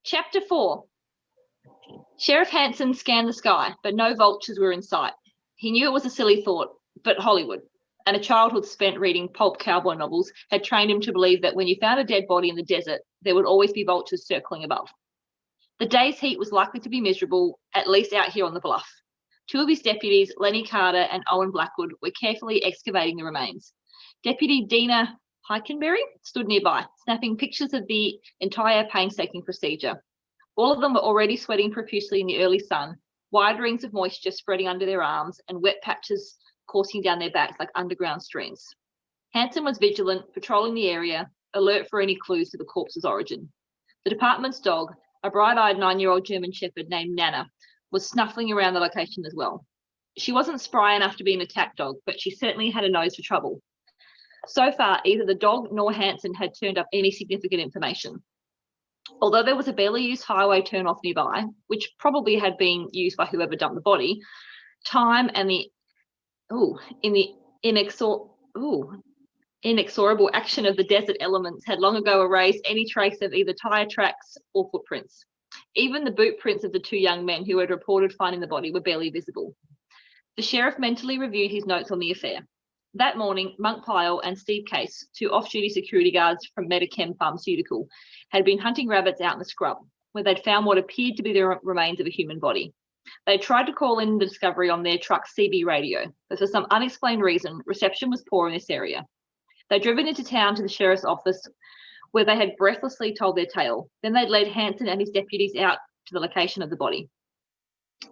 Chapter 4. Sheriff Hanson scanned the sky, but no vultures were in sight. He knew it was a silly thought, but Hollywood, and a childhood spent reading pulp cowboy novels, had trained him to believe that when you found a dead body in the desert, there would always be vultures circling above. The day's heat was likely to be miserable, at least out here on the bluff. Two of his deputies, Lenny Carter and Owen Blackwood, were carefully excavating the remains. Deputy Dina Heikenberry stood nearby, snapping pictures of the entire painstaking procedure. All of them were already sweating profusely in the early sun, wide rings of moisture spreading under their arms and wet patches coursing down their backs like underground streams. Hanson was vigilant, patrolling the area, alert for any clues to the corpse's origin. The department's dog, a bright-eyed 9-year-old German shepherd named Nana, was snuffling around the location as well. She wasn't spry enough to be an attack dog, but she certainly had a nose for trouble. So far, either the dog nor Hanson had turned up any significant information. Although there was a barely used highway turn-off nearby, which probably had been used by whoever dumped the body, time and the inexorable action of the desert elements had long ago erased any trace of either tire tracks or footprints. Even the boot prints of the two young men who had reported finding the body were barely visible. The sheriff mentally reviewed his notes on the affair. That morning, Monk Pyle and Steve Case, two off-duty security guards from Medichem Pharmaceutical, had been hunting rabbits out in the scrub, where they'd found what appeared to be the remains of a human body. They tried to call in the discovery on their truck's CB radio, but for some unexplained reason, reception was poor in this area. They'd driven into town to the sheriff's office, where they had breathlessly told their tale. Then they'd led Hanson and his deputies out to the location of the body.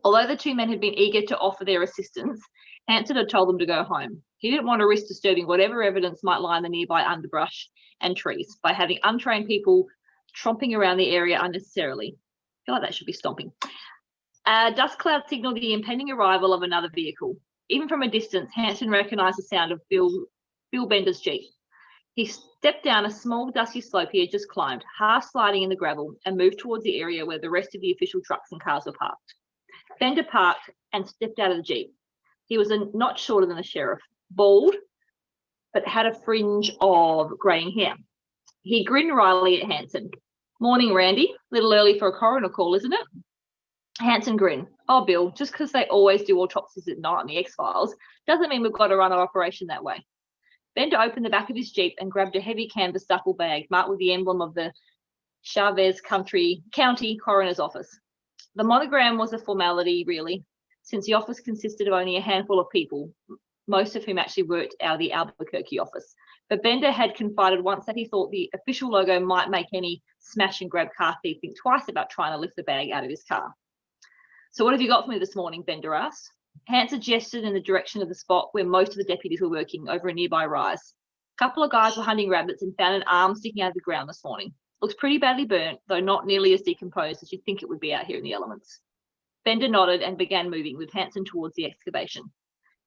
Although the two men had been eager to offer their assistance, Hanson had told them to go home. He didn't want to risk disturbing whatever evidence might lie in the nearby underbrush and trees by having untrained people tromping around the area unnecessarily. I feel like that should be stomping. A dust cloud signaled the impending arrival of another vehicle. Even from a distance, Hanson recognised the sound of Bill Bender's Jeep. He stepped down a small dusty slope he had just climbed, half sliding in the gravel, and moved towards the area where the rest of the official trucks and cars were parked. Bender parked and stepped out of the Jeep. He was a notch shorter than the sheriff, bald, but had a fringe of greying hair. He grinned wryly at Hanson. "Morning, Randy. Little early for a coroner call, isn't it?" Hanson grinned. "Oh, Bill, just because they always do autopsies at night in the X-Files doesn't mean we've got to run our operation that way." Bender opened the back of his Jeep and grabbed a heavy canvas duffel bag marked with the emblem of the Chavez County Coroner's Office. The monogram was a formality, really, since the office consisted of only a handful of people, most of whom actually worked out of the Albuquerque office. But Bender had confided once that he thought the official logo might make any smash-and-grab car thief think twice about trying to lift the bag out of his car. "So what have you got for me this morning?" Bender asked. Hanson gestured in the direction of the spot where most of the deputies were working, over a nearby rise. A couple of guys were hunting rabbits and found an arm sticking out of the ground this morning. Looks pretty badly burnt, though not nearly as decomposed as you'd think it would be out here in the elements. Bender nodded and began moving with Hanson towards the excavation.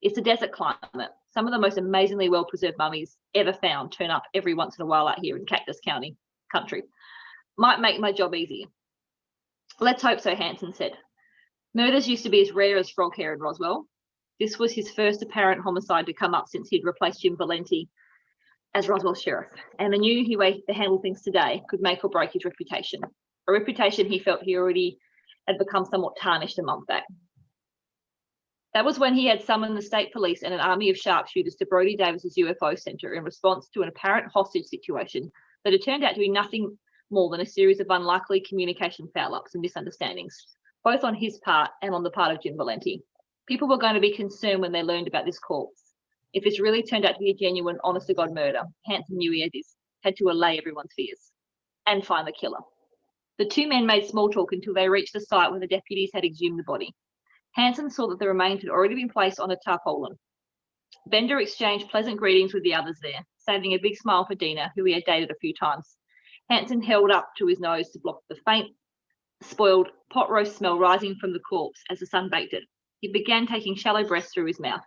It's a desert climate. Some of the most amazingly well-preserved mummies ever found turn up every once in a while out here in Cactus County country. Might make my job easier. "Let's hope so," Hanson said. Murders used to be as rare as frog hair in Roswell. This was his first apparent homicide to come up since he'd replaced Jim Valenti as Roswell sheriff, and the new way to handle things today could make or break his reputation, a reputation he felt he already had become somewhat tarnished a month back. That was when he had summoned the state police and an army of sharpshooters to Brody Davis's UFO center in response to an apparent hostage situation that had turned out to be nothing more than a series of unlikely communication foul-ups and misunderstandings, both on his part and on the part of Jim Valenti. People were going to be concerned when they learned about this corpse. If this really turned out to be a genuine, honest-to-God murder, Hanson knew he had to allay everyone's fears and find the killer. The two men made small talk until they reached the site where the deputies had exhumed the body. Hanson saw that the remains had already been placed on a tarpaulin. Bender exchanged pleasant greetings with the others there, saving a big smile for Dina, who he had dated a few times. Hanson held up to his nose to block the faint, spoiled pot roast smell rising from the corpse as the sun baked it. He began taking shallow breaths through his mouth.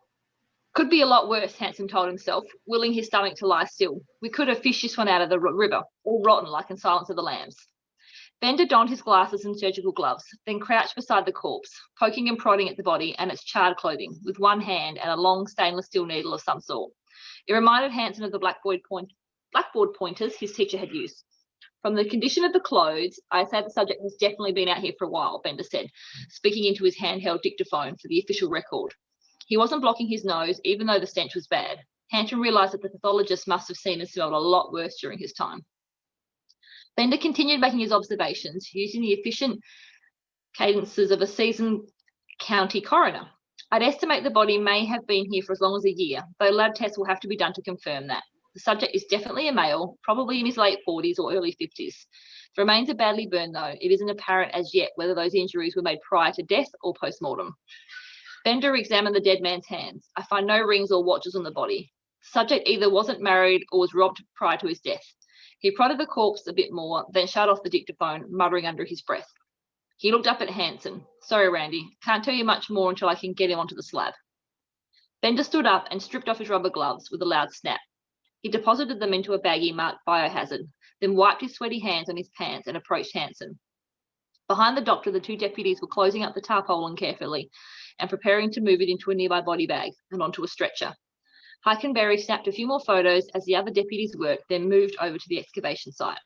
"Could be a lot worse," Hanson told himself, willing his stomach to lie still. "We could have fished this one out of the river, all rotten like in Silence of the Lambs." Bender donned his glasses and surgical gloves, then crouched beside the corpse, poking and prodding at the body and its charred clothing with one hand and a long stainless steel needle of some sort. It reminded Hanson of the blackboard pointers his teacher had used. From the condition of the clothes, I say the subject has definitely been out here for a while, Bender said, speaking into his handheld dictaphone for the official record. He wasn't blocking his nose, even though the stench was bad. Hanson realised that the pathologist must have seen and smelled a lot worse during his time. Bender continued making his observations, using the efficient cadences of a seasoned county coroner. I'd estimate the body may have been here for as long as a year, though lab tests will have to be done to confirm that. The subject is definitely a male, probably in his late 40s or early 50s. The remains are badly burned, though. It isn't apparent as yet whether those injuries were made prior to death or post-mortem. Bender examined the dead man's hands. I find no rings or watches on the body. The subject either wasn't married or was robbed prior to his death. He prodded the corpse a bit more, then shut off the dictaphone, muttering under his breath. He looked up at Hanson. Sorry, Randy. Can't tell you much more until I can get him onto the slab. Bender stood up and stripped off his rubber gloves with a loud snap. He deposited them into a baggie marked biohazard, then wiped his sweaty hands on his pants and approached Hanson. Behind the doctor, the two deputies were closing up the tarpaulin carefully and preparing to move it into a nearby body bag and onto a stretcher. Heikenberry snapped a few more photos as the other deputies worked, then moved over to the excavation site.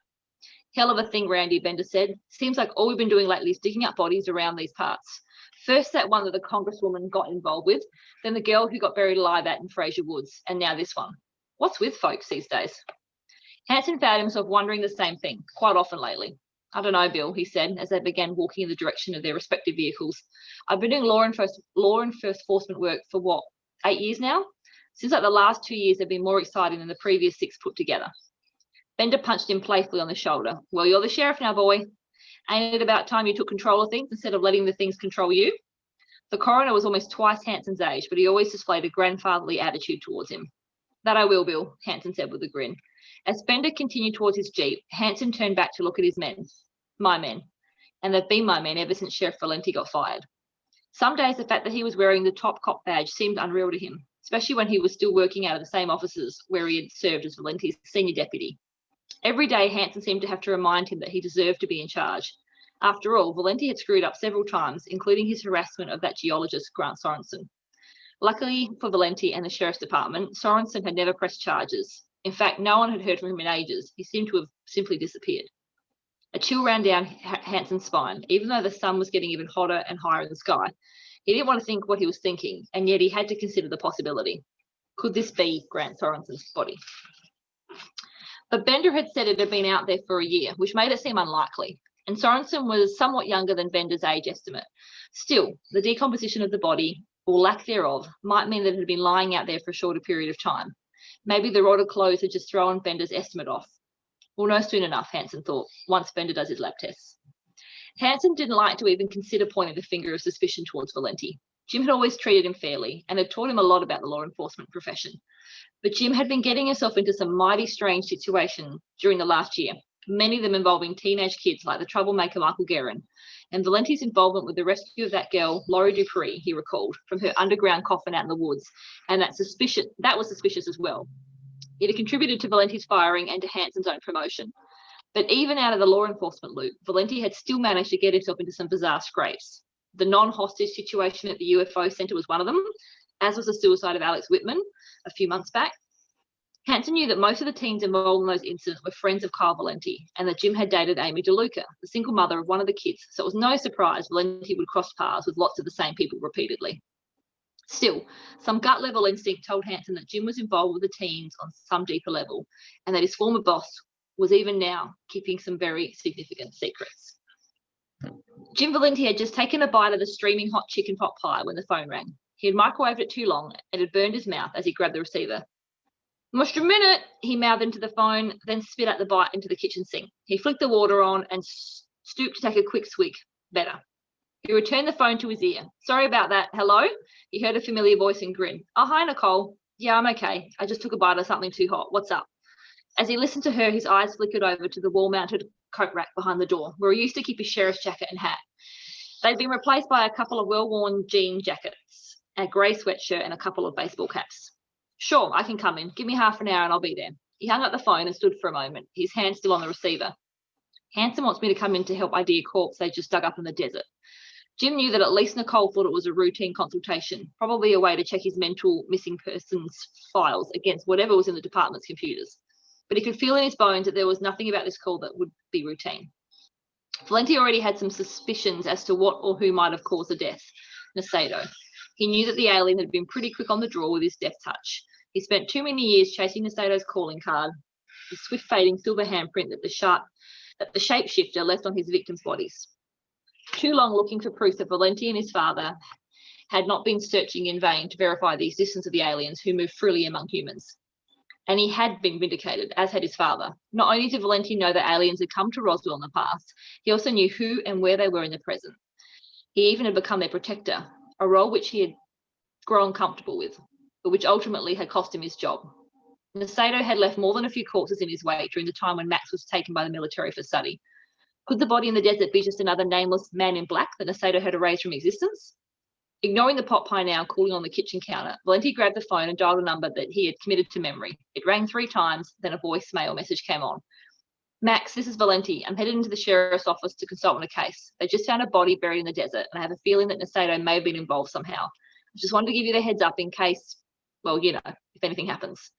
Hell of a thing, Randy, Bender said. Seems like all we've been doing lately is digging up bodies around these parts. First that one that the congresswoman got involved with, then the girl who got buried alive out in Fraser Woods, and now this one. What's with folks these days? Hanson found himself wondering the same thing quite often lately. I don't know, Bill, he said as they began walking in the direction of their respective vehicles. I've been doing law enforcement work for what, 8 years now? Seems like the last 2 years have been more exciting than the previous 6 put together. Bender punched him playfully on the shoulder. Well, you're the sheriff now, boy. Ain't it about time you took control of things instead of letting the things control you? The coroner was almost twice Hanson's age, but he always displayed a grandfatherly attitude towards him. That I will, Bill, Hanson said with a grin. As Bender continued towards his jeep, Hanson turned back to look at his men. My men. And they've been my men ever since Sheriff Valenti got fired. Some days the fact that he was wearing the top cop badge seemed unreal to him, especially when he was still working out of the same offices where he had served as Valenti's senior deputy. Every day, Hanson seemed to have to remind him that he deserved to be in charge. After all, Valenti had screwed up several times, including his harassment of that geologist, Grant Sorensen. Luckily for Valenti and the Sheriff's Department, Sorensen had never pressed charges. In fact, no one had heard from him in ages. He seemed to have simply disappeared. A chill ran down Hanson's spine. Even though the sun was getting even hotter and higher in the sky, he didn't want to think what he was thinking, and yet he had to consider the possibility. Could this be Grant Sorensen's body? But Bender had said it had been out there for a year, which made it seem unlikely, and Sorensen was somewhat younger than Bender's age estimate. Still, the decomposition of the body, or lack thereof, might mean that it had been lying out there for a shorter period of time. Maybe the rotted clothes had just thrown Bender's estimate off. We'll know soon enough, Hanson thought, once Bender does his lab tests. Hanson didn't like to even consider pointing the finger of suspicion towards Valenti. Jim had always treated him fairly and had taught him a lot about the law enforcement profession. But Jim had been getting himself into some mighty strange situations during the last year, many of them involving teenage kids like the troublemaker Michael Guerin, and Valenti's involvement with the rescue of that girl, Laurie Dupree, he recalled, from her underground coffin out in the woods, and that was suspicious as well. It had contributed to Valenti's firing and to Hanson's own promotion. But even out of the law enforcement loop, Valenti had still managed to get himself into some bizarre scrapes. The non-hostage situation at the UFO Centre was one of them, as was the suicide of Alex Whitman a few months back. Hanson knew that most of the teens involved in those incidents were friends of Kyle Valenti, and that Jim had dated Amy DeLuca, the single mother of one of the kids, so it was no surprise Valenti would cross paths with lots of the same people repeatedly. Still, some gut-level instinct told Hanson that Jim was involved with the teens on some deeper level, and that his former boss was even now keeping some very significant secrets. Jim Valenti had just taken a bite of the streaming hot chicken pot pie when the phone rang. He had microwaved it too long and had burned his mouth as he grabbed the receiver. "Just a minute," he mouthed into the phone, then spit out the bite into the kitchen sink. He flicked the water on and stooped to take a quick swig. Better. He returned the phone to his ear. "Sorry about that. Hello?" He heard a familiar voice and grinned. "Oh, hi, Nicole. Yeah, I'm okay. I just took a bite of something too hot. What's up?" As he listened to her, his eyes flickered over to the wall-mounted coat rack behind the door, where he used to keep his sheriff's jacket and hat. They'd been replaced by a couple of well-worn jean jackets, a grey sweatshirt, and a couple of baseball caps. "Sure, I can come in. Give me half an hour and I'll be there." He hung up the phone and stood for a moment, his hand still on the receiver. "Hanson wants me to come in to help ID a corpse they just dug up in the desert." Jim knew that at least Nicole thought it was a routine consultation, probably a way to check his mental missing persons files against whatever was in the department's computers. but he could feel in his bones that there was nothing about this call that would be routine. Valenti already had some suspicions as to what or who might have caused the death. Nasedo. He knew that the alien had been pretty quick on the draw with his death touch. He spent too many years chasing Nasedo's calling card, the swift fading silver handprint that the shapeshifter left on his victims' bodies. Too long looking for proof that Valenti and his father had not been searching in vain to verify the existence of the aliens who move freely among humans. And he had been vindicated, as had his father. Not only did Valenti know that aliens had come to Roswell in the past, he also knew who and where they were in the present. He even had become their protector, a role which he had grown comfortable with, but which ultimately had cost him his job. Nasedo had left more than a few corpses in his wake during the time when Max was taken by the military for study. Could the body in the desert be just another nameless man in black that Nasedo had erased from existence? Ignoring the pot pie now cooling on the kitchen counter, Valenti grabbed the phone and dialed a number that he had committed to memory. It rang 3 times, then a voicemail message came on. Max, this is Valenti. I'm headed into the sheriff's office to consult on a case. They just found a body buried in the desert, and I have a feeling that Nasedo may have been involved somehow. I just wanted to give you the heads up in case, well, you know, if anything happens.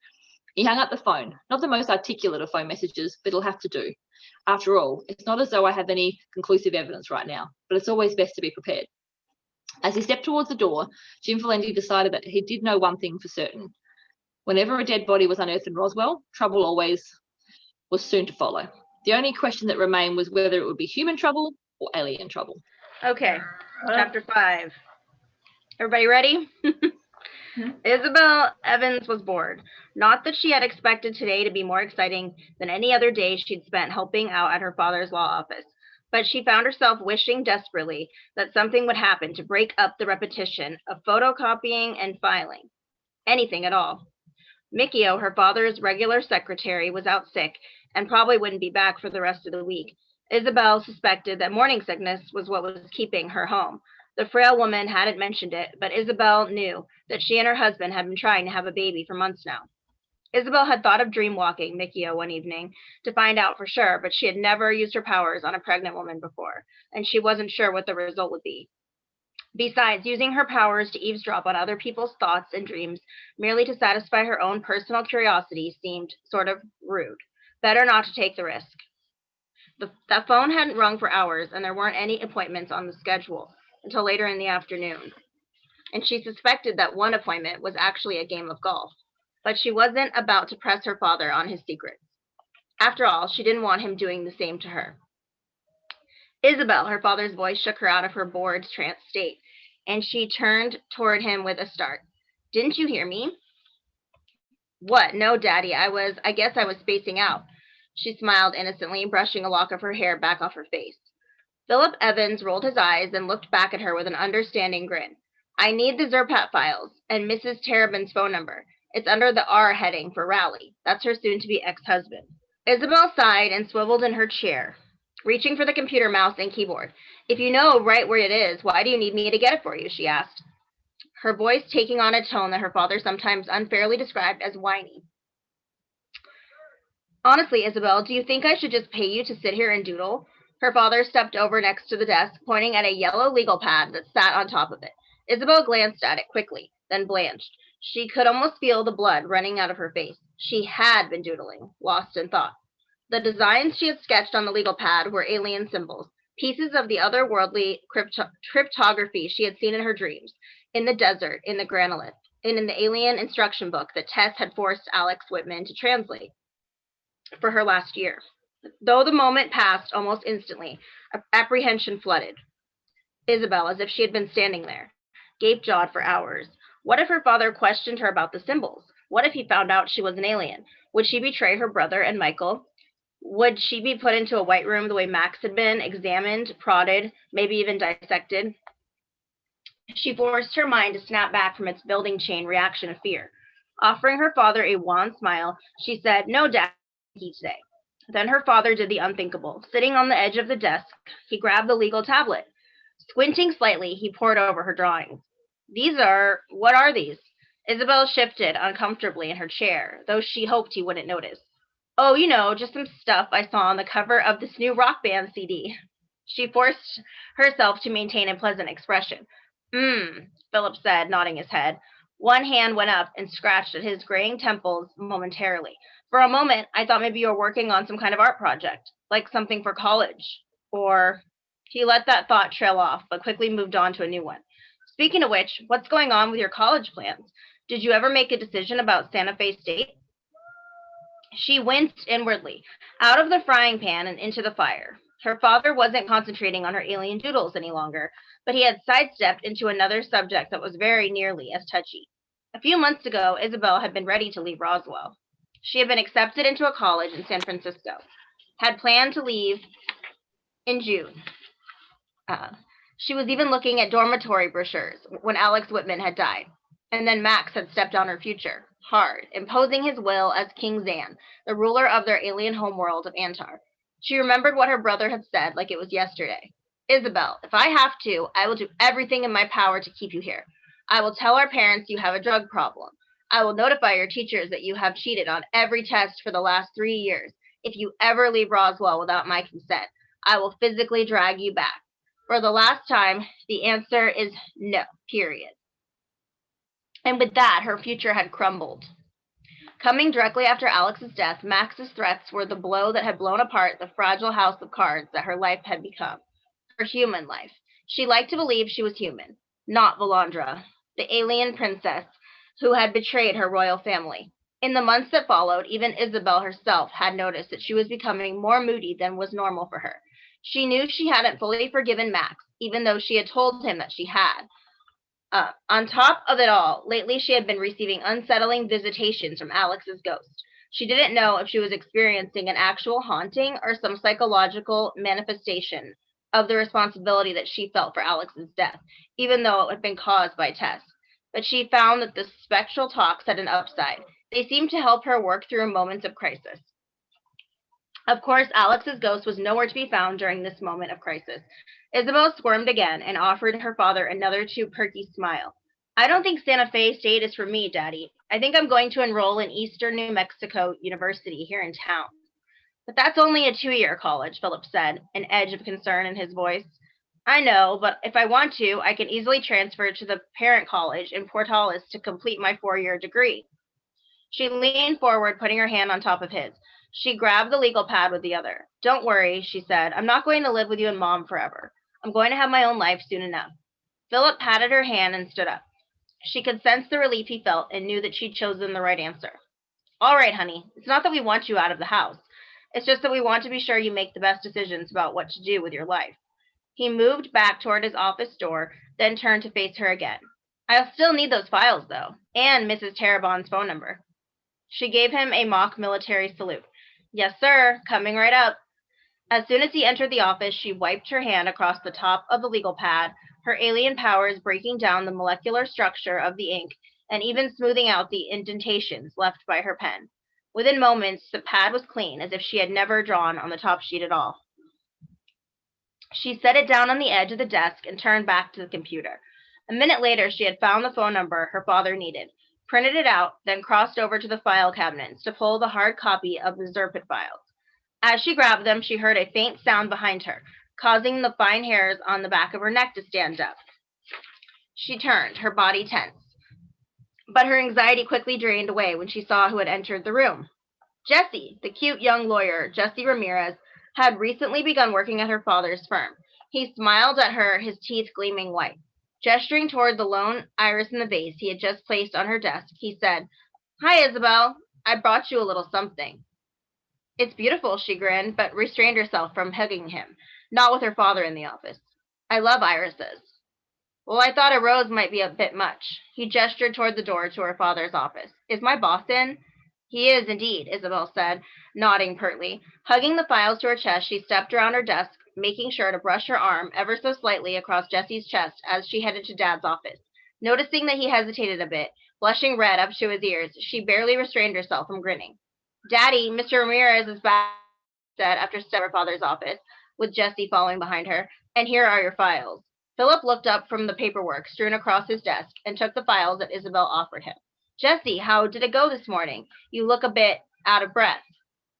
He hung up the phone. Not the most articulate of phone messages, but it'll have to do. After all, it's not as though I have any conclusive evidence right now, but it's always best to be prepared. As he stepped towards the door, Jim Valenti decided that he did know one thing for certain. Whenever a dead body was unearthed in Roswell, trouble always was soon to follow. The only question that remained was whether it would be human trouble or alien trouble. Okay, chapter 5. Everybody ready? Isabel Evans was bored. Not that she had expected today to be more exciting than any other day she'd spent helping out at her father's law office, but she found herself wishing desperately that something would happen to break up the repetition of photocopying and filing. Anything at all. Mikio, her father's regular secretary, was out sick and probably wouldn't be back for the rest of the week. Isabel suspected that morning sickness was what was keeping her home. The frail woman hadn't mentioned it, but Isabel knew that she and her husband had been trying to have a baby for months now. Isabel had thought of dream-walking Mikio one evening to find out for sure, but she had never used her powers on a pregnant woman before, and she wasn't sure what the result would be. Besides, using her powers to eavesdrop on other people's thoughts and dreams merely to satisfy her own personal curiosity seemed sort of rude. Better not to take the risk. The phone hadn't rung for hours, and there weren't any appointments on the schedule until later in the afternoon, and she suspected that one appointment was actually a game of golf, but she wasn't about to press her father on his secrets. After all, she didn't want him doing the same to her. Isabel, her father's voice shook her out of her bored, trance state, and she turned toward him with a start. Didn't you hear me? What? No, Daddy, I guess I was spacing out. She smiled innocently, brushing a lock of her hair back off her face. Philip Evans rolled his eyes and looked back at her with an understanding grin. I need the Zerpat files and Mrs. Terrabin's phone number. It's under the R heading for Rowley. That's her soon-to-be ex-husband. Isabel sighed and swiveled in her chair, reaching for the computer mouse and keyboard. If you know right where it is, why do you need me to get it for you? She asked, her voice taking on a tone that her father sometimes unfairly described as whiny. Honestly, Isabel, do you think I should just pay you to sit here and doodle? Her father stepped over next to the desk, pointing at a yellow legal pad that sat on top of it. Isabel glanced at it quickly, then blanched. She could almost feel the blood running out of her face. She had been doodling, lost in thought. The designs she had sketched on the legal pad were alien symbols, pieces of the otherworldly cryptography she had seen in her dreams, in the desert, in the granolith, and in the alien instruction book that Tess had forced Alex Whitman to translate for her last year. Though the moment passed almost instantly, apprehension flooded Isabel as if she had been standing there, gape-jawed for hours. What if her father questioned her about the symbols? What if he found out she was an alien? Would she betray her brother and Michael? Would she be put into a white room the way Max had been, examined, prodded, maybe even dissected? She forced her mind to snap back from its building chain reaction of fear. Offering her father a wan smile, she said, No, Dad, today. Then her father did the unthinkable. Sitting on the edge of the desk, he grabbed the legal tablet. Squinting slightly, he pored over her drawings. What are these? Isabel shifted uncomfortably in her chair, though she hoped he wouldn't notice. Oh, you know, just some stuff I saw on the cover of this new rock band CD. She forced herself to maintain a pleasant expression. Philip said, nodding his head. One hand went up and scratched at his graying temples momentarily. For a moment, I thought maybe you were working on some kind of art project, like something for college. Or he let that thought trail off, but quickly moved on to a new one. Speaking of which, what's going on with your college plans? Did you ever make a decision about Santa Fe State? She winced inwardly, out of the frying pan and into the fire. Her father wasn't concentrating on her alien doodles any longer, but he had sidestepped into another subject that was very nearly as touchy. A few months ago, Isabel had been ready to leave Roswell. She had been accepted into a college in San Francisco, had planned to leave in June. She was even looking at dormitory brochures when Alex Whitman had died. And then Max had stepped on her future, hard, imposing his will as King Zan, the ruler of their alien homeworld of Antar. She remembered what her brother had said like it was yesterday. Isabel, if I have to, I will do everything in my power to keep you here. I will tell our parents you have a drug problem. I will notify your teachers that you have cheated on every test for the last 3 years. If you ever leave Roswell without my consent, I will physically drag you back. For the last time, the answer is no, period. And with that, her future had crumbled. Coming directly after Alex's death, Max's threats were the blow that had blown apart the fragile house of cards that her life had become. Her human life. She liked to believe she was human, not Valandra, the alien princess who had betrayed her royal family. In the months that followed, even Isabel herself had noticed that she was becoming more moody than was normal for her. She knew she hadn't fully forgiven Max, even though she had told him that she had. On top of it all, lately she had been receiving unsettling visitations from Alex's ghost. She didn't know if she was experiencing an actual haunting or some psychological manifestation of the responsibility that she felt for Alex's death, even though it had been caused by Tess. But she found that the spectral talks had an upside. They seemed to help her work through moments of crisis. Of course, Alex's ghost was nowhere to be found during this moment of crisis. Isabel squirmed again and offered her father another too perky smile. I don't think Santa Fe State is for me, Daddy. I think I'm going to enroll in Eastern New Mexico University here in town. But that's only a 2-year college, Philip said, an edge of concern in his voice. I know, but if I want to, I can easily transfer to the parent college in Portales to complete my 4-year degree. She leaned forward, putting her hand on top of his. She grabbed the legal pad with the other. Don't worry, she said. I'm not going to live with you and Mom forever. I'm going to have my own life soon enough. Philip patted her hand and stood up. She could sense the relief he felt and knew that she'd chosen the right answer. All right, honey. It's not that we want you out of the house. It's just that we want to be sure you make the best decisions about what to do with your life. He moved back toward his office door, then turned to face her again. I'll still need those files, though, and Mrs. Terrebonne's phone number. She gave him a mock military salute. Yes, sir. Coming right up. As soon as he entered the office, she wiped her hand across the top of the legal pad, her alien powers breaking down the molecular structure of the ink and even smoothing out the indentations left by her pen. Within moments, the pad was clean, as if she had never drawn on the top sheet at all. She set it down on the edge of the desk and turned back to the computer. A minute later, she had found the phone number her father needed, printed it out, then crossed over to the file cabinets to pull the hard copy of the Zerpit files. As she grabbed them, she heard a faint sound behind her, causing the fine hairs on the back of her neck to stand up. She turned, her body tense. But her anxiety quickly drained away when she saw who had entered the room. Jesse, the cute young lawyer, Jesse Ramirez, had recently begun working at her father's firm. He smiled at her, his teeth gleaming white. Gesturing toward the lone iris in the vase he had just placed on her desk, he said, Hi, Isabel. I brought you a little something. It's beautiful, she grinned, but restrained herself from hugging him, not with her father in the office. I love irises. Well, I thought a rose might be a bit much. He gestured toward the door to her father's office. Is my boss in? He is indeed, Isabel said, nodding pertly. Hugging the files to her chest, she stepped around her desk, making sure to brush her arm ever so slightly across Jesse's chest as she headed to Dad's office. Noticing that he hesitated a bit, blushing red up to his ears, she barely restrained herself from grinning. Daddy, Mr. Ramirez is back, said after stepping to her father's office, with Jesse following behind her, and here are your files. Philip looked up from the paperwork strewn across his desk and took the files that Isabel offered him. Jesse, how did it go this morning? You look a bit out of breath.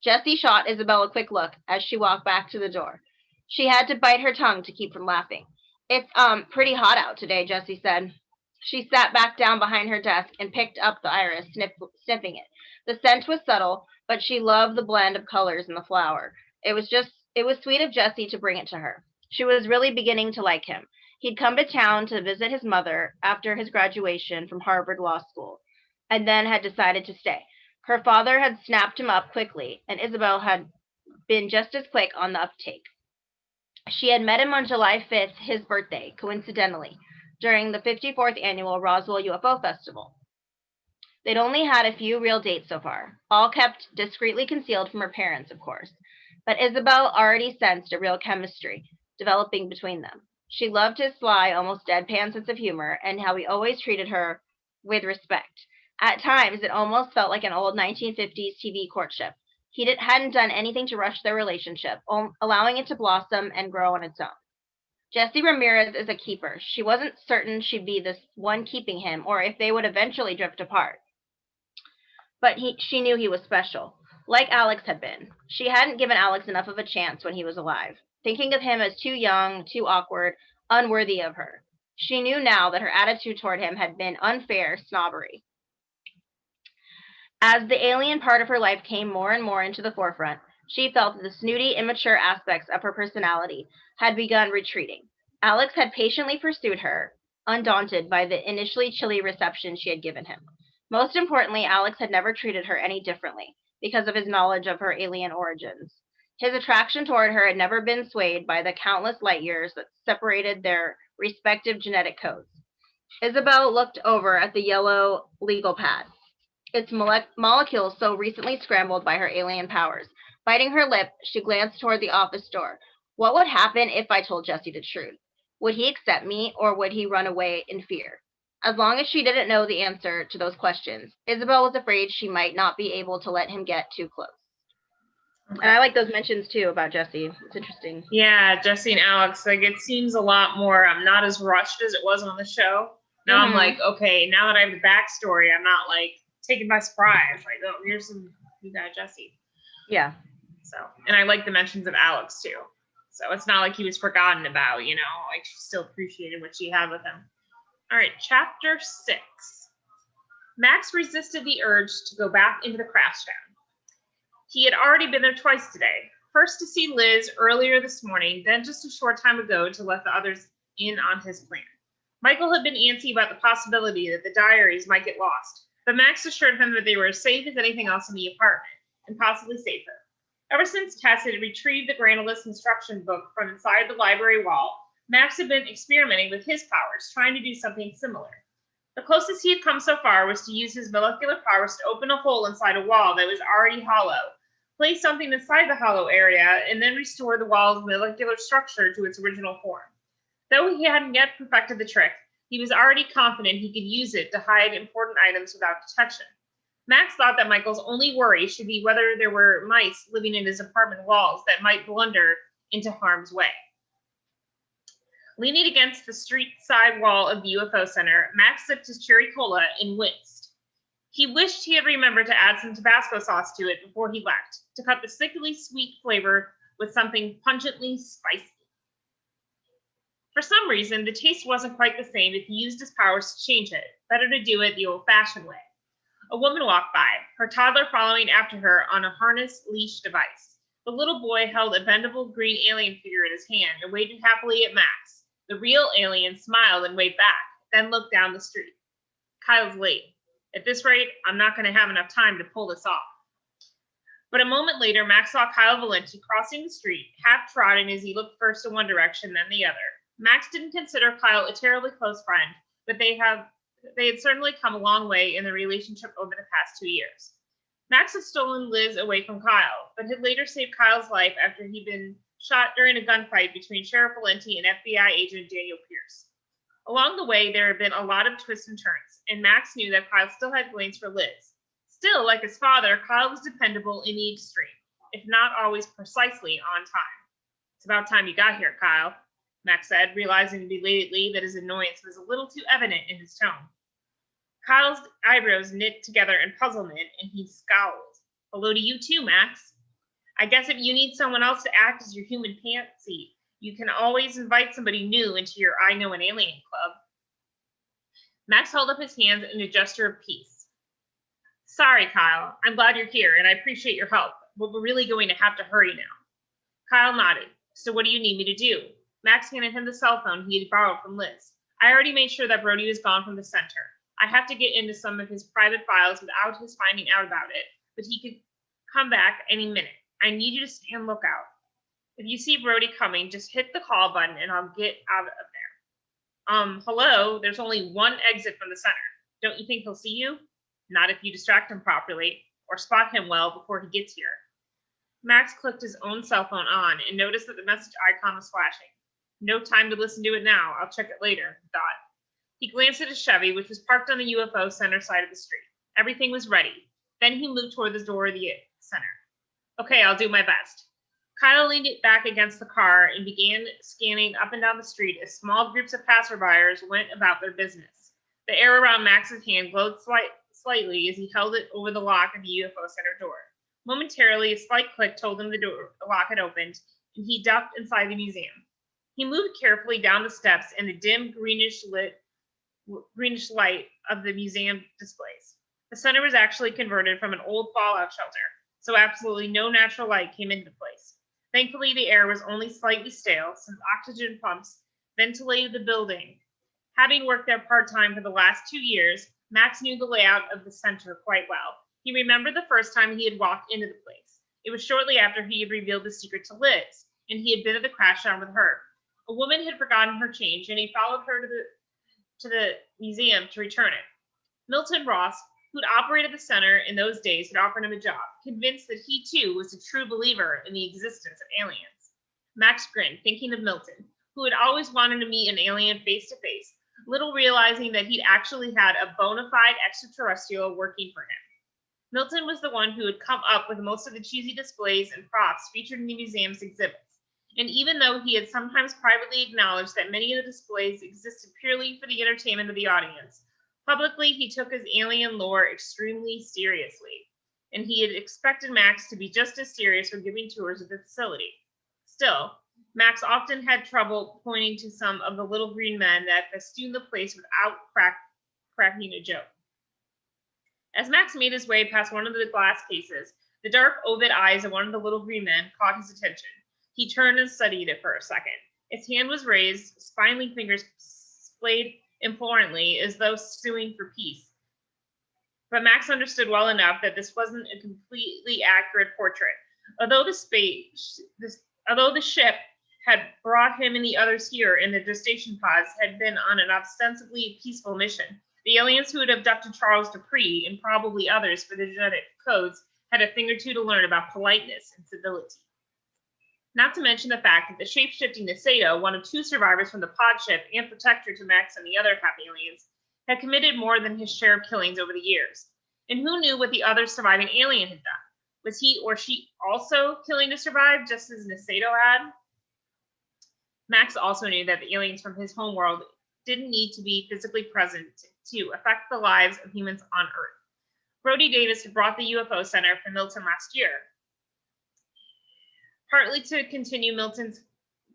Jesse shot Isabel a quick look as she walked back to the door. She had to bite her tongue to keep from laughing. It's pretty hot out today, Jesse said. She sat back down behind her desk and picked up the iris, sniffing it. The scent was subtle, but she loved the blend of colors in the flower. It was sweet of Jesse to bring it to her. She was really beginning to like him. He'd come to town to visit his mother after his graduation from Harvard Law School, and then had decided to stay. Her father had snapped him up quickly, and Isabel had been just as quick on the uptake. She had met him on July 5th, his birthday, coincidentally, during the 54th annual Roswell UFO Festival. They'd only had a few real dates so far, all kept discreetly concealed from her parents, of course. But Isabel already sensed a real chemistry developing between them. She loved his sly, almost deadpan sense of humor and how he always treated her with respect. At times, it almost felt like an old 1950s TV courtship. He hadn't done anything to rush their relationship, allowing it to blossom and grow on its own. Jesse Ramirez is a keeper. She wasn't certain she'd be the one keeping him or if they would eventually drift apart. But she knew he was special, like Alex had been. She hadn't given Alex enough of a chance when he was alive, thinking of him as too young, too awkward, unworthy of her. She knew now that her attitude toward him had been unfair snobbery. As the alien part of her life came more and more into the forefront, she felt that the snooty, immature aspects of her personality had begun retreating. Alex had patiently pursued her, undaunted by the initially chilly reception she had given him. Most importantly, Alex had never treated her any differently because of his knowledge of her alien origins. His attraction toward her had never been swayed by the countless light years that separated their respective genetic codes. Isabel looked over at the yellow legal pad, its molecules so recently scrambled by her alien powers. Biting her lip, she glanced toward the office door. What would happen if I told Jesse the truth? Would he accept me, or would he run away in fear? As long as she didn't know the answer to those questions, Isabel was afraid she might not be able to let him get too close. Okay. And I like those mentions, too, about Jesse. It's interesting. Yeah, Jesse and Alex, like, it seems a lot more, not as rushed as it was on the show. Now I'm like, okay, now that I have the backstory, I'm not, like, taken by surprise. Like, oh, here's you got Jesse. Yeah. So, and I like the mentions of Alex, too. So it's not like he was forgotten about, you know, like, she still appreciated what she had with him. All right, chapter 6. Max resisted the urge to go back into the crash town. He had already been there twice today. First to see Liz earlier this morning, then just a short time ago to let the others in on his plan. Michael had been antsy about the possibility that the diaries might get lost, but Max assured him that they were as safe as anything else in the apartment, and possibly safer. Ever since Tess had retrieved the Granulus instruction book from inside the library wall, Max had been experimenting with his powers, trying to do something similar. The closest he had come so far was to use his molecular powers to open a hole inside a wall that was already hollow, place something inside the hollow area, and then restore the wall's molecular structure to its original form. Though he hadn't yet perfected the trick, he was already confident he could use it to hide important items without detection. Max thought that Michael's only worry should be whether there were mice living in his apartment walls that might blunder into harm's way. Leaning against the street side wall of the UFO Center, Max sipped his cherry cola and winced. He wished he had remembered to add some Tabasco sauce to it before he left, to cut the sickly sweet flavor with something pungently spicy. For some reason, the taste wasn't quite the same if he used his powers to change it. Better to do it the old-fashioned way. A woman walked by, her toddler following after her on a harness leash device. The little boy held a bendable green alien figure in his hand and waved happily at Max. The real alien smiled and waved back, then looked down the street. Kyle's late. At this rate, I'm not going to have enough time to pull this off. But a moment later, Max saw Kyle Valenti crossing the street, half-trotting as he looked first in one direction, then the other. Max didn't consider Kyle a terribly close friend, but they had certainly come a long way in their relationship over the past 2 years. Max had stolen Liz away from Kyle, but had later saved Kyle's life after he'd been shot during a gunfight between Sheriff Valenti and FBI agent Daniel Pierce. Along the way, there had been a lot of twists and turns, and Max knew that Kyle still had feelings for Liz. Still, like his father, Kyle was dependable in the extreme, if not always precisely on time. It's about time you got here, Kyle, Max said, realizing belatedly that his annoyance was a little too evident in his tone. Kyle's eyebrows knit together in puzzlement, and he scowled. Hello to you too, Max. I guess if you need someone else to act as your human patsy, you can always invite somebody new into your I Know an Alien club. Max held up his hands in a gesture of peace. Sorry, Kyle. I'm glad you're here, and I appreciate your help, but we're really going to have to hurry now. Kyle nodded. So what do you need me to do? Max handed him the cell phone he had borrowed from Liz. I already made sure that Brody was gone from the center. I have to get into some of his private files without his finding out about it, but he could come back any minute. I need you to stay on lookout. If you see Brody coming, just hit the call button and I'll get out of there. Hello, there's only one exit from the center. Don't you think he'll see you? Not if you distract him properly or spot him well before he gets here. Max clicked his own cell phone on and noticed that the message icon was flashing. No time to listen to it now. I'll check it later, he thought. He glanced at his Chevy, which was parked on the UFO center side of the street. Everything was ready. Then he moved toward the door of the center. Okay, I'll do my best. Kyle leaned it back against the car and began scanning up and down the street as small groups of passerbyers went about their business. The air around Max's hand glowed slightly as he held it over the lock of the UFO center door. Momentarily, a slight click told him the lock had opened, and he ducked inside the museum. He moved carefully down the steps in the dim greenish light of the museum displays. The center was actually converted from an old fallout shelter, so absolutely no natural light came into the place. Thankfully, the air was only slightly stale, since oxygen pumps ventilated the building. Having worked there part-time for the last 2 years, Max knew the layout of the center quite well. He remembered the first time he had walked into the place. It was shortly after he had revealed the secret to Liz, and he had been at the crash down with her. A woman had forgotten her change, and he followed her to the museum to return it. Milton Ross, who'd operated the center in those days, had offered him a job, convinced that he too was a true believer in the existence of aliens. Max grinned, thinking of Milton, who had always wanted to meet an alien face to face, little realizing that he'd actually had a bona fide extraterrestrial working for him. Milton was the one who had come up with most of the cheesy displays and props featured in the museum's exhibits. And even though he had sometimes privately acknowledged that many of the displays existed purely for the entertainment of the audience, publicly he took his alien lore extremely seriously, and he had expected Max to be just as serious when giving tours of the facility. Still, Max often had trouble pointing to some of the little green men that festooned the place without cracking a joke. As Max made his way past one of the glass cases, the dark ovid eyes of one of the little green men caught his attention. He turned and studied it for a second. Its hand was raised, spindly fingers splayed imploringly as though suing for peace. But Max understood well enough that this wasn't a completely accurate portrait. Although the ship had brought him and the others here in the gestation pods had been on an ostensibly peaceful mission, the aliens who had abducted Charles Dupree and probably others for the genetic codes had a thing or two to learn about politeness and civility. Not to mention the fact that the shape-shifting Nasato, one of 2 survivors from the pod ship and protector to Max and the other half aliens, had committed more than his share of killings over the years. And who knew what the other surviving alien had done? Was he or she also killing to survive, just as Nasato had? Max also knew that the aliens from his homeworld didn't need to be physically present to affect the lives of humans on Earth. Brody Davis had brought the UFO Center from Milton last year, partly to continue Milton's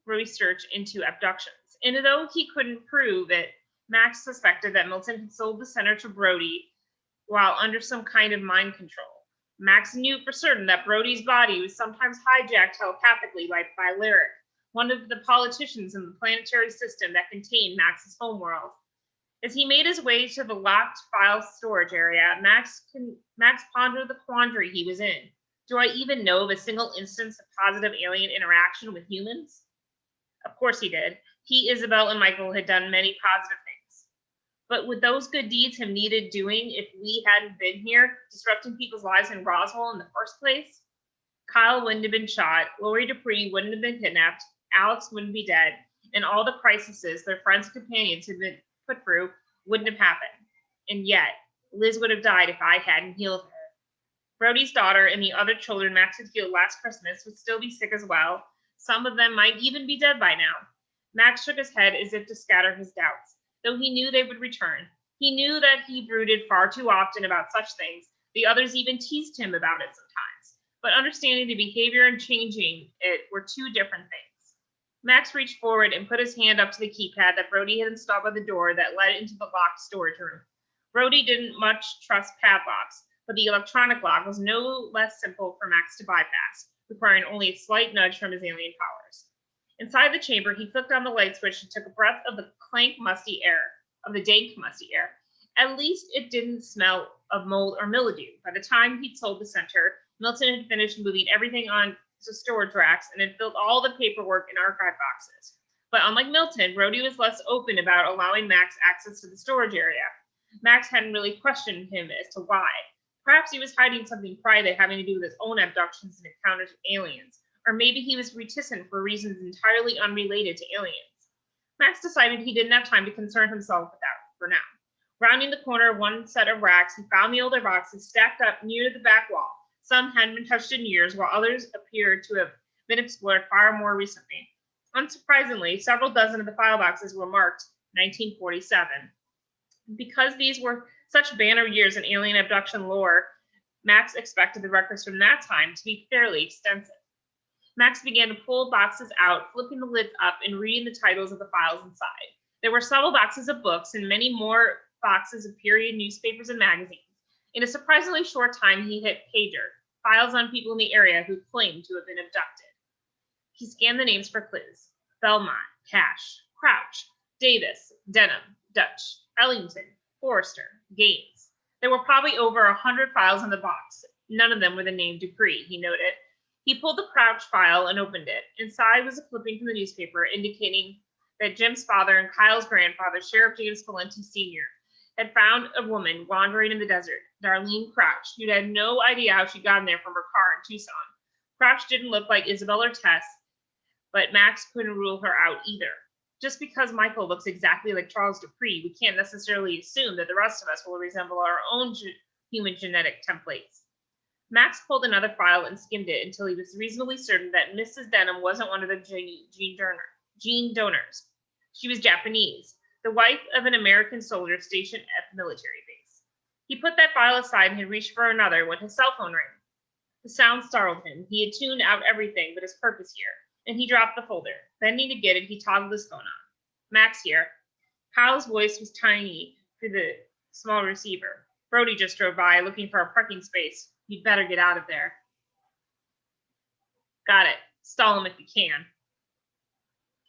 research into abductions. And though he couldn't prove it, Max suspected that Milton had sold the center to Brody while under some kind of mind control. Max knew for certain that Brody's body was sometimes hijacked telepathically by Lyric, one of the politicians in the planetary system that contained Max's homeworld. As he made his way to the locked file storage area, Max pondered the quandary he was in. Do I even know of a single instance of positive alien interaction with humans? Of course he did. He, Isabel, and Michael had done many positive things. But would those good deeds have needed doing if we hadn't been here, disrupting people's lives in Roswell in the first place? Kyle wouldn't have been shot, Lori Dupree wouldn't have been kidnapped, Alex wouldn't be dead, and all the crises their friends and companions had been put through wouldn't have happened. And yet, Liz would have died if I hadn't healed her. Brody's daughter and the other children Max had healed last Christmas would still be sick as well. Some of them might even be dead by now. Max shook his head as if to scatter his doubts, though he knew they would return. He knew that he brooded far too often about such things. The others even teased him about it sometimes. But understanding the behavior and changing it were 2 different things. Max reached forward and put his hand up to the keypad that Brody had installed by the door that led into the locked storage room. Brody didn't much trust padlocks, but the electronic lock was no less simple for Max to bypass, requiring only a slight nudge from his alien powers. Inside the chamber, he flicked on the light switch and took a breath of the dank, musty air. At least it didn't smell of mold or mildew. By the time he'd sold the center, Milton had finished moving everything on to storage racks and had filled all the paperwork in archive boxes. But unlike Milton, Brody was less open about allowing Max access to the storage area. Max hadn't really questioned him as to why. Perhaps he was hiding something private having to do with his own abductions and encounters with aliens, or maybe he was reticent for reasons entirely unrelated to aliens. Max decided he didn't have time to concern himself with that for now. Rounding the corner of one set of racks, he found the older boxes stacked up near the back wall. Some hadn't been touched in years, while others appeared to have been explored far more recently. Unsurprisingly, several dozen of the file boxes were marked 1947. Because these were such banner years in alien abduction lore, Max expected the records from that time to be fairly extensive. Max began to pull boxes out, flipping the lids up and reading the titles of the files inside. There were several boxes of books and many more boxes of period newspapers and magazines. In a surprisingly short time, he hit pager, files on people in the area who claimed to have been abducted. He scanned the names for clues: Belmont, Cash, Crouch, Davis, Denham, Dutch, Ellington, Forrester, Gaines. There were probably over 100 files in the box. None of them with the name Dupree, he noted. He pulled the Crouch file and opened it. Inside was a clipping from the newspaper indicating that Jim's father and Kyle's grandfather, Sheriff James Valenti Sr., had found a woman wandering in the desert, Darlene Crouch, who'd had no idea how she'd gotten there from her car in Tucson. Crouch didn't look like Isabel or Tess, but Max couldn't rule her out either. Just because Michael looks exactly like Charles Dupree, we can't necessarily assume that the rest of us will resemble our own human genetic templates. Max pulled another file and skimmed it until he was reasonably certain that Mrs. Denham wasn't one of the gene donors. She was Japanese, the wife of an American soldier stationed at the military base. He put that file aside and had reached for another when his cell phone rang. The sound startled him. He had tuned out everything but his purpose here, and he dropped the folder. Bending to get it, he toggled his phone on. Max here. Kyle's voice was tiny through the small receiver. Brody just drove by looking for a parking space. You'd better get out of there. Got it. Stall him if you can.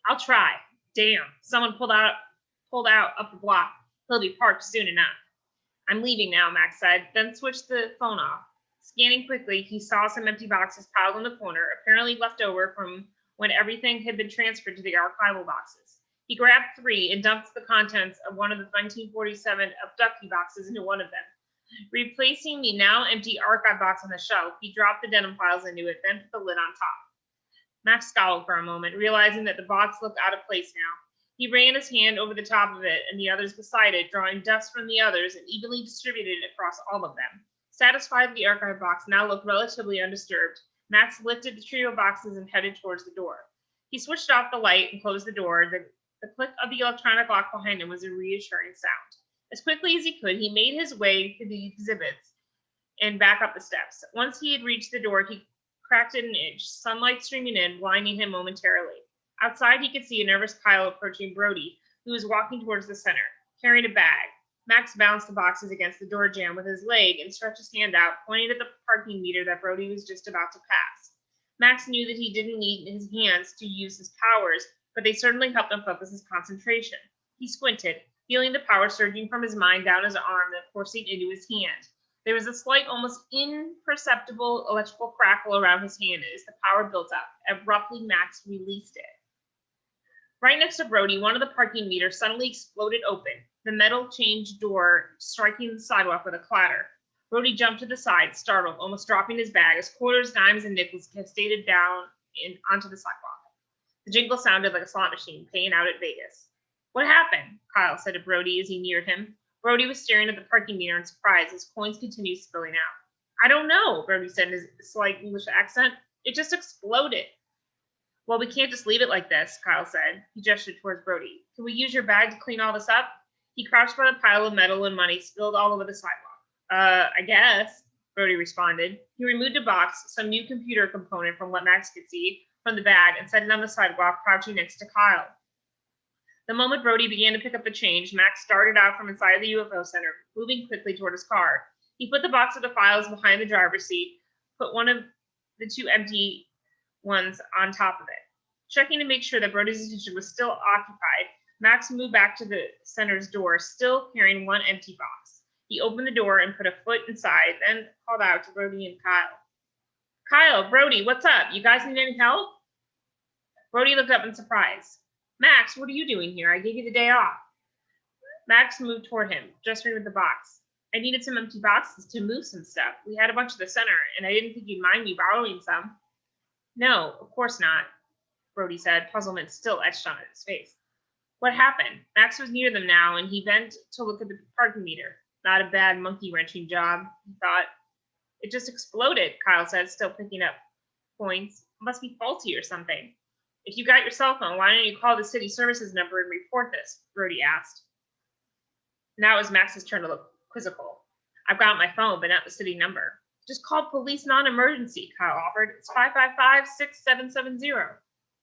I'll try. Damn, someone pulled out up the block. He'll be parked soon enough. I'm leaving now, Max said, then switched the phone off. Scanning quickly, he saw some empty boxes piled in the corner, apparently left over from when everything had been transferred to the archival boxes. He grabbed 3 and dumped the contents of one of the 1947 abductee boxes into one of them. Replacing the now empty archive box on the shelf, he dropped the Denham files into it, then put the lid on top. Max scowled for a moment, realizing that the box looked out of place now. He ran his hand over the top of it and the others beside it, drawing dust from the others and evenly distributed it across all of them. Satisfied the archive box now looked relatively undisturbed, Max lifted the trio of boxes and headed towards the door. He switched off the light and closed the door. The click of the electronic lock behind him was a reassuring sound. As quickly as he could, he made his way to the exhibits and back up the steps. Once he had reached the door, he cracked it an inch, sunlight streaming in, blinding him momentarily. Outside, he could see a nervous Kyle approaching Brody, who was walking towards the center, carrying a bag. Max bounced the boxes against the door jamb with his leg and stretched his hand out, pointing at the parking meter that Brody was just about to pass. Max knew that he didn't need his hands to use his powers, but they certainly helped him focus his concentration. He squinted, feeling the power surging from his mind down his arm and coursing into his hand. There was a slight, almost imperceptible electrical crackle around his hand as the power built up. Abruptly, Max released it. Right next to Brody, one of the parking meters suddenly exploded open, the metal change door striking the sidewalk with a clatter. Brody jumped to the side, startled, almost dropping his bag as quarters, dimes, and nickels cascaded down onto the sidewalk. The jingle sounded like a slot machine paying out at Vegas. What happened? Kyle said to Brody as he neared him. Brody was staring at the parking meter in surprise as coins continued spilling out. I don't know, Brody said in his slight English accent. It just exploded. Well, we can't just leave it like this, Kyle said. He gestured towards Brody. Can we use your bag to clean all this up? He crouched by the pile of metal and money spilled all over the sidewalk. I guess, Brody responded. He removed a box, some new computer component from what Max could see, from the bag and set it on the sidewalk, crouching next to Kyle. The moment Brody began to pick up the change, Max darted out from inside the UFO center, moving quickly toward his car. He put the box of the files behind the driver's seat, put one of the two empty ones on top of it. Checking to make sure that Brody's attention was still occupied, Max moved back to the center's door, still carrying one empty box. He opened the door and put a foot inside, then called out to Brody and Kyle. Kyle, Brody, what's up? You guys need any help? Brody looked up in surprise. Max, what are you doing here? I gave you the day off. Max moved toward him, gesturing with the box. I needed some empty boxes to move some stuff. We had a bunch at the center, and I didn't think you'd mind me borrowing some. No, of course not, Brody said, puzzlement still etched on his face. What happened? Max was near them now, and he bent to look at the parking meter. Not a bad monkey-wrenching job, he thought. It just exploded, Kyle said, still picking up points. It must be faulty or something. If you got your cell phone, why don't you call the city services number and report this? Brody asked. Now it was Max's turn to look quizzical. I've got my phone, but not the city number. Just call police non-emergency, Kyle offered. It's 555-6770.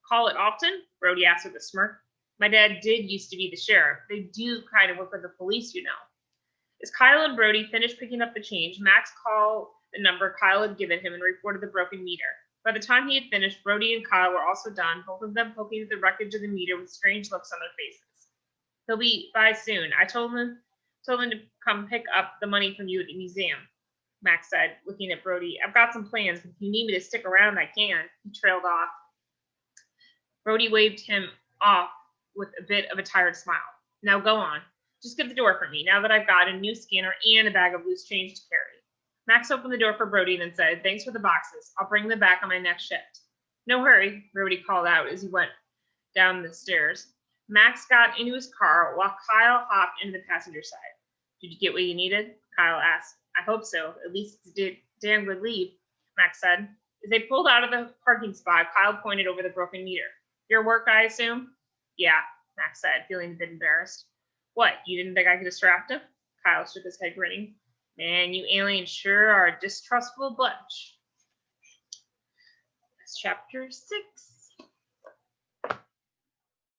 Call it often? Brody asked with a smirk. My dad did used to be the sheriff. They do kind of work with the police, you know. As Kyle and Brody finished picking up the change, Max called the number Kyle had given him and reported the broken meter. By the time he had finished, Brody and Kyle were also done, both of them poking at the wreckage of the meter with strange looks on their faces. He'll be by soon. I told him to come pick up the money from you at the museum, Max said, looking at Brody. I've got some plans. If you need me to stick around, I can. He trailed off. Brody waved him off with a bit of a tired smile. Now go on. Just get the door for me, now that I've got a new scanner and a bag of loose change to carry. Max opened the door for Brody and then said, thanks for the boxes. I'll bring them back on my next shift. No hurry, Brody called out as he went down the stairs. Max got into his car while Kyle hopped into the passenger side. Did you get what you needed? Kyle asked. I hope so. At least it's a damn good lead, Max said. As they pulled out of the parking spot, Kyle pointed over the broken meter. Your work, I assume? Yeah, Max said, feeling a bit embarrassed. What, you didn't think I could distract him? Kyle shook his head, grinning. Man, you aliens sure are a distrustful bunch. That's chapter 6.